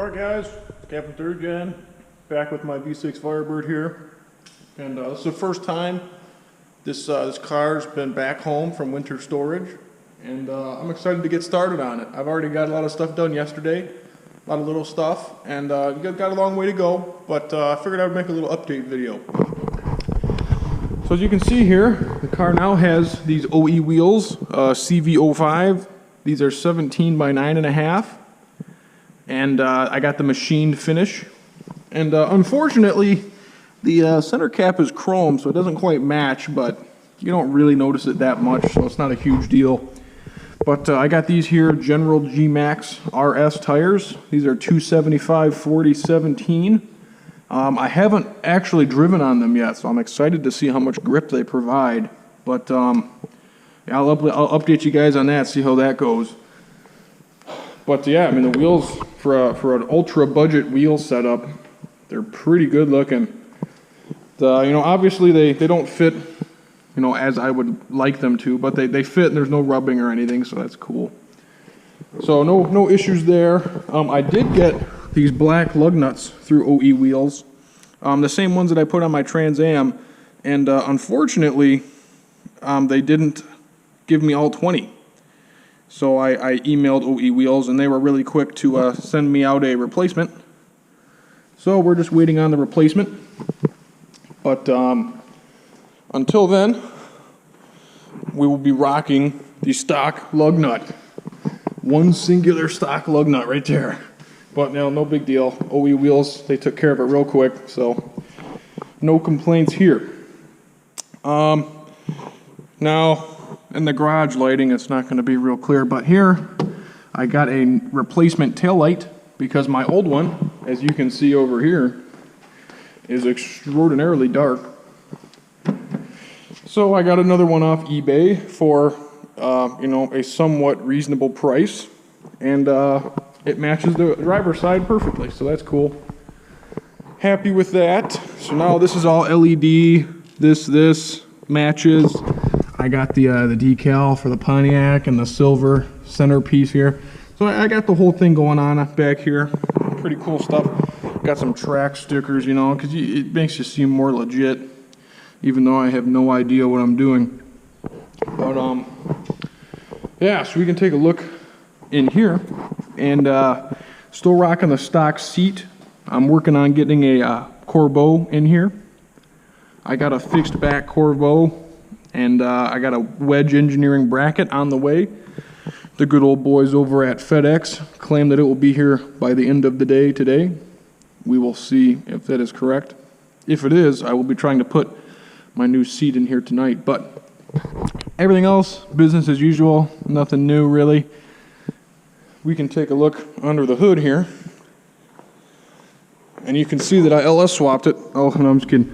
Alright guys, Captain ThirdGen, back with my V6 Firebird here, and this is the first time this car's been back home from winter storage, and I'm excited to get started on it. I've already got a lot of stuff done yesterday, a lot of little stuff, and got a long way to go, but I figured I would make a little update video. So as you can see here, the car now has these OE wheels, CV05. These are 17 by 9.5. And I got the machined finish, and unfortunately the center cap is chrome, so it doesn't quite match, but you don't really notice it that much, so it's not a huge deal. But I got these here General G-Max RS tires. These are 275/40/17. I haven't actually driven on them yet, so I'm excited to see how much grip they provide, but yeah, I'll update you guys on that, see how that goes. But yeah, I mean, the wheels for an ultra budget wheel setup, they're pretty good looking. Obviously they don't fit, as I would like them to, but they fit and there's no rubbing or anything, so that's cool. So no issues there. I did get these black lug nuts through OE wheels, the same ones that I put on my Trans Am, and unfortunately, they didn't give me all 20. So I emailed OE Wheels, and they were really quick to send me out a replacement. So we're just waiting on the replacement. But until then, we will be rocking the stock lug nut. One singular stock lug nut right there. But no big deal. OE Wheels, they took care of it real quick, so no complaints here. Now, in the garage lighting, it's not going to be real clear, but here I got a replacement tail light because my old one, as you can see over here, is extraordinarily dark. So I got another one off eBay for a somewhat reasonable price, and it matches the driver's side perfectly, so that's cool. Happy with that. So now this is all LED. This matches. I got the decal for the Pontiac and the silver centerpiece here. So I got the whole thing going on back here. Pretty cool stuff. Got some track stickers, because it makes you seem more legit, even though I have no idea what I'm doing. But yeah, so we can take a look in here, and still rocking the stock seat. I'm working on getting a Corbeau in here. I got a fixed back Corbeau. And I got a wedge engineering bracket on the way. The good old boys over at FedEx claim that it will be here by the end of the day today. We will see if that is correct. If it is, I will be trying to put my new seat in here tonight. But everything else, business as usual, nothing new really. We can take a look under the hood here. And you can see that I LS swapped it. Oh, no, I'm just kidding.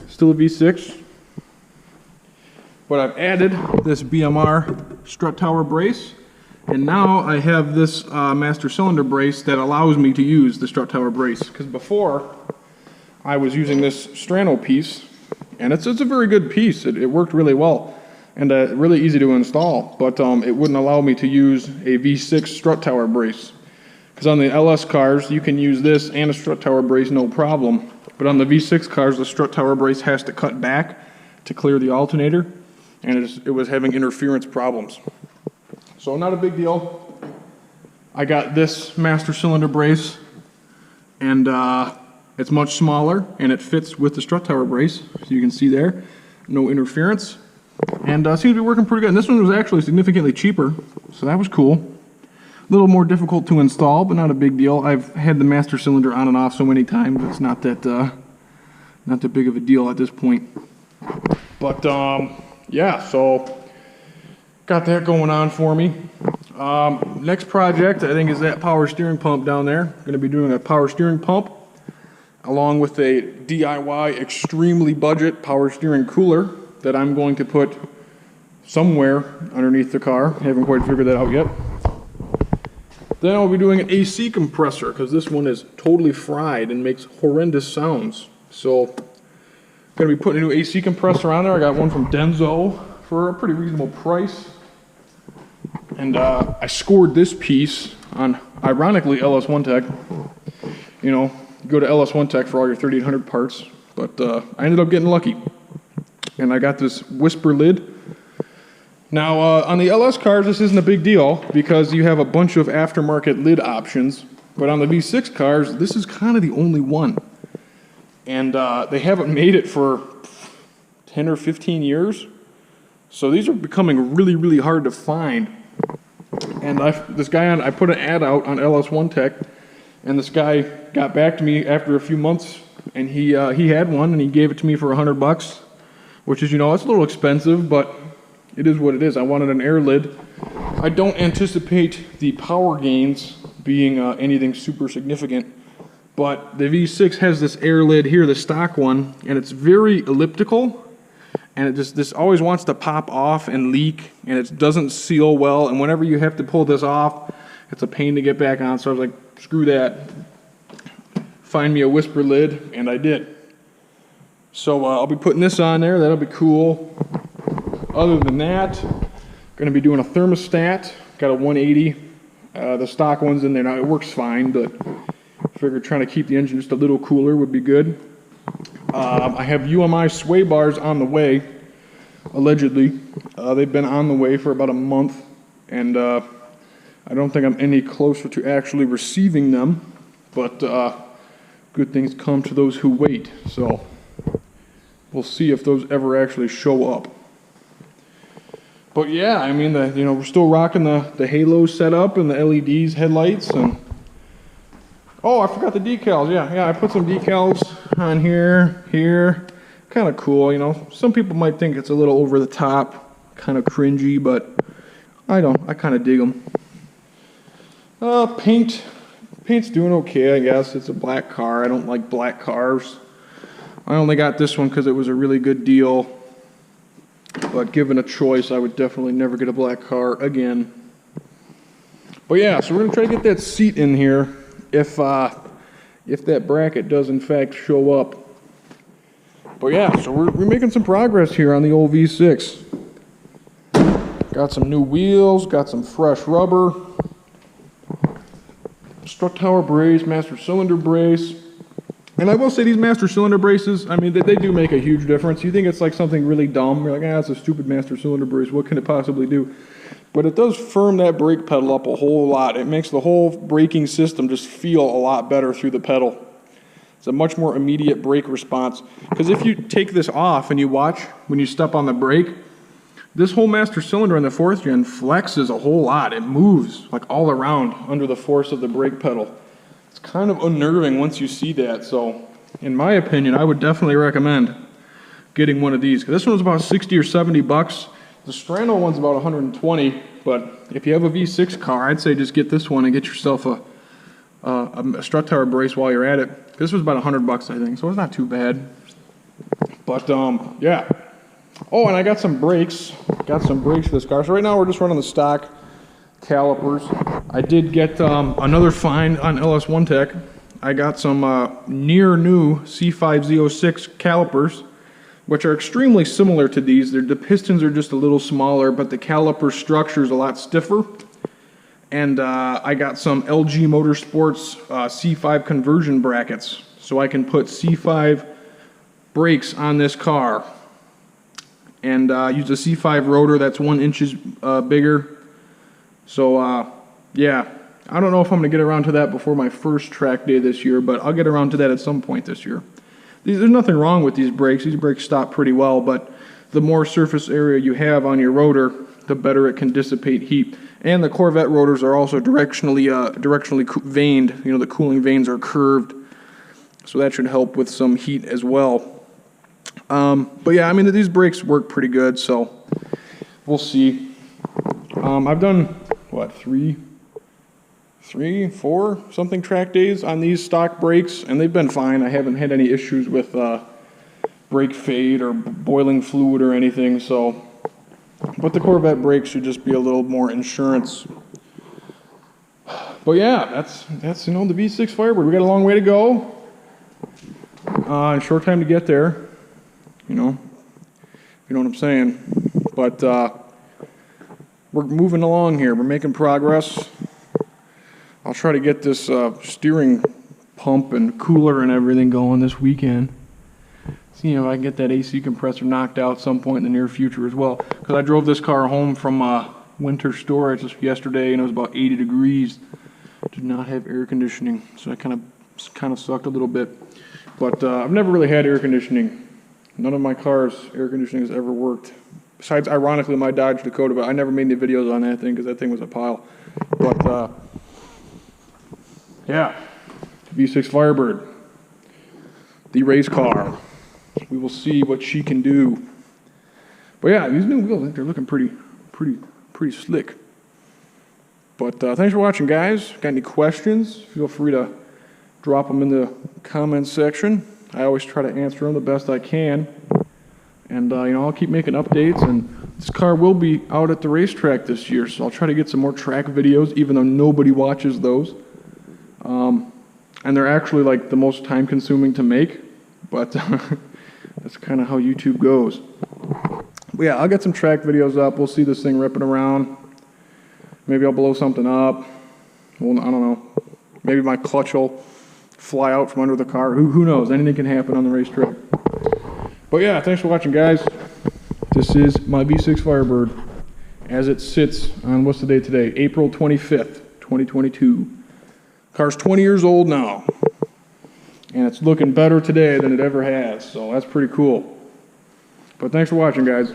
Still a V6. But I've added this BMR strut tower brace, and now I have this master cylinder brace that allows me to use the strut tower brace, because before I was using this Strano piece, and it's a very good piece. It worked really well and really easy to install, but it wouldn't allow me to use a V6 strut tower brace, because on the LS cars you can use this and a strut tower brace no problem, but on the V6 cars the strut tower brace has to cut back to clear the alternator, and it was having interference problems. So not a big deal. I got this master cylinder brace, and it's much smaller, and it fits with the strut tower brace, so you can see there, no interference, and seems to be working pretty good. And this one was actually significantly cheaper, so that was cool. A little more difficult to install, but not a big deal. I've had the master cylinder on and off so many times, it's not that big of a deal at this point. But yeah, so got that going on for me. Next project, I think, is that power steering pump down there. Going to be doing a power steering pump along with a DIY extremely budget power steering cooler that I'm going to put somewhere underneath the car. Haven't quite figured that out yet. Then I'll be doing an AC compressor, because this one is totally fried and makes horrendous sounds. So going to be putting a new AC compressor on there. I got one from Denso for a pretty reasonable price. And I scored this piece on, ironically, LS1 Tech. you know, go to LS1 Tech for all your 3800 parts. But I ended up getting lucky, and I got this Whisper lid. Now, on the LS cars, this isn't a big deal because you have a bunch of aftermarket lid options. But on the V6 cars, this is kind of the only one. And they haven't made it for 10 or 15 years. So these are becoming really, really hard to find. And I put an ad out on LS1 Tech, and this guy got back to me after a few months, and he had one, and he gave it to me for $100, which is, you know, it's a little expensive, but it is what it is. I wanted an air lid. I don't anticipate the power gains being anything super significant, but the V6 has this air lid here, the stock one, and it's very elliptical, and this always wants to pop off and leak, and it doesn't seal well, and whenever you have to pull this off, it's a pain to get back on. So I was like, screw that. Find me a Whisper lid, and I did. So I'll be putting this on there. That'll be cool. Other than that, going to be doing a thermostat. Got a 180. The stock one's in there now. It works fine, but I figured trying to keep the engine just a little cooler would be good. I have UMI sway bars on the way, allegedly. They've been on the way for about a month, and I don't think I'm any closer to actually receiving them, but good things come to those who wait. So we'll see if those ever actually show up. But yeah, I mean, we're still rocking the halo setup and the LEDs, headlights, and oh, I forgot the decals. Yeah, I put some decals on here. Kind of cool, you know. Some people might think it's a little over the top, kind of cringy, but I kind of dig them. Paint's doing okay, I guess. It's a black car. I don't like black cars. I only got this one because it was a really good deal. But given a choice, I would definitely never get a black car again. But yeah, so we're going to try to get that seat in here if that bracket does in fact show up. But yeah, so we're making some progress here on the old V6. Got some new wheels, got some fresh rubber, strut tower brace, master cylinder brace. And I will say these master cylinder braces, I mean, they do make a huge difference. You think it's like something really dumb. You're like, it's a stupid master cylinder brace. What can it possibly do? But it does firm that brake pedal up a whole lot. It makes the whole braking system just feel a lot better through the pedal. It's a much more immediate brake response. Because if you take this off and you watch when you step on the brake, this whole master cylinder in the 4th gen flexes a whole lot. It moves like all around under the force of the brake pedal. It's kind of unnerving once you see that. So in my opinion, I would definitely recommend getting one of these. This one's about 60 or 70 bucks. The Strano one's about 120, but if you have a V6 car, I'd say just get this one and get yourself a strut tower brace while you're at it. This was about 100 bucks, I think, so it's not too bad. But yeah. Oh, and I got some brakes. Got some brakes for this car. So right now we're just running the stock calipers. I did get another find on LS1 Tech. I got some near new C5Z06 calipers, which are extremely similar to these. The pistons are just a little smaller, but the caliper structure is a lot stiffer. And I got some LG Motorsports C5 conversion brackets, so I can put C5 brakes on this car. And use a C5 rotor that's 1 inch bigger. So yeah, I don't know if I'm going to get around to that before my first track day this year, but I'll get around to that at some point this year. There's nothing wrong with these brakes. These brakes stop pretty well, but the more surface area you have on your rotor, the better it can dissipate heat. And the Corvette rotors are also directionally vaned. You know, the cooling vanes are curved, so that should help with some heat as well. But yeah, I mean, these brakes work pretty good, so we'll see. I've done, what, 3, 4 something track days on these stock brakes, and they've been fine. I haven't had any issues with brake fade or boiling fluid or anything, so. But the Corvette brakes should just be a little more insurance. But yeah, that's the V6 Firebird. We got a long way to go. Short time to get there. You know what I'm saying. But we're moving along here. We're making progress. I'll try to get this steering pump and cooler and everything going this weekend. See if I can get that AC compressor knocked out some point in the near future as well. Because I drove this car home from winter storage just yesterday, and it was about 80 degrees. Did not have air conditioning, so I kind of sucked a little bit. But I've never really had air conditioning. None of my cars' air conditioning has ever worked. Besides, ironically, my Dodge Dakota, but I never made any videos on that thing because that thing was a pile. But yeah, V6 Firebird, the race car. We will see what she can do. But yeah, these new wheels, I think they're looking pretty slick. But thanks for watching, guys. Got any questions? Feel free to drop them in the comments section. I always try to answer them the best I can. And I'll keep making updates. And this car will be out at the racetrack this year, so I'll try to get some more track videos, even though nobody watches those. And they're actually like the most time-consuming to make, but that's kind of how YouTube goes. But yeah, I'll get some track videos up. We'll see this thing ripping around. Maybe I'll blow something up. Well, I don't know. Maybe my clutch will fly out from under the car. Who knows? Anything can happen on the racetrack. But yeah, thanks for watching, guys. This is my V6 Firebird as it sits on, what's the date today? April 25th, 2022. Car's 20 years old now. And it's looking better today than it ever has. So that's pretty cool. But thanks for watching, guys.